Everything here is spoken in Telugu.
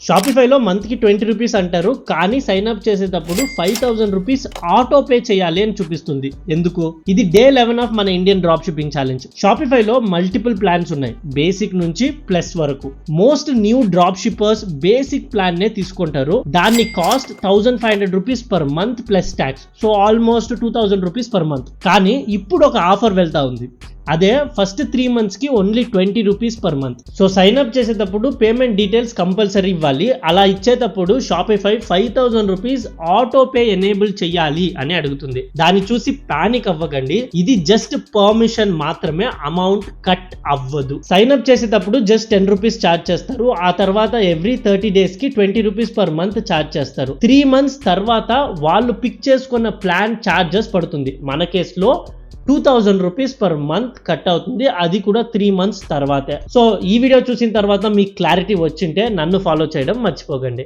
షాపిఫైలో మంత్ కి 20 రూపీస్ అంటారు, కానీ సైన్ అప్ చేసేటప్పుడు 5000 రూపీస్ ఆటో పే చేయాలి అని చూపిస్తుంది. ఎందుకు? ఇది డే 11 ఆఫ్ మన ఇండియన్ డ్రాప్ షిప్పింగ్ ఛాలెంజ్. షాపిఫైలో మల్టిపుల్ ప్లాన్స్ ఉన్నాయి, బేసిక్ నుంచి ప్లస్ వరకు. Most new drop shippers basic plan నే తీసుకుంటారు. దాని cost 1500 rupees per month plus tax, so almost 2000 rupees per month. కానీ ఇప్పుడు ఒక ఆఫర్ వెళ్తా ఉంది. అదే ఫస్ట్ 3 months కి only 20 rupees per month. So sign up చేసేటప్పుడు పేమెంట్ డీటెయిల్స్ కంపల్సరీ ఇవ్వాలి. అలా ఇచ్చేటప్పుడు Shopify 5000 rupees auto pay enable చెయ్యాలి అని అడుగుతుంది. దాన్ని చూసి పానిక్ అవ్వకండి, ఇది జస్ట్ పర్మిషన్ మాత్రమే, అమౌంట్ కట్ అవ్వదు. సైన్ అప్ చేసేటప్పుడు జస్ట్ 10 రూపీస్ ఛార్జ్ చేస్తారు. ఆ తర్వాత ఎవ్రీ 30 days కి 20 రూపీస్ పర్ మంత్ ఛార్జ్ చేస్తారు. 3 months తర్వాత వాళ్ళు పిక్ చేసుకున్న ప్లాన్ ఛార్జెస్ పడుతుంది. మన కేసులో 2000 రూపీస్ పర్ మంత్ కట్ అవుతుంది, అది కూడా 3 months తర్వాతే. సో ఈ వీడియో చూసిన తర్వాత మీకు క్లారిటీ వచ్చింటే నన్ను ఫాలో చేయడం మర్చిపోకండి.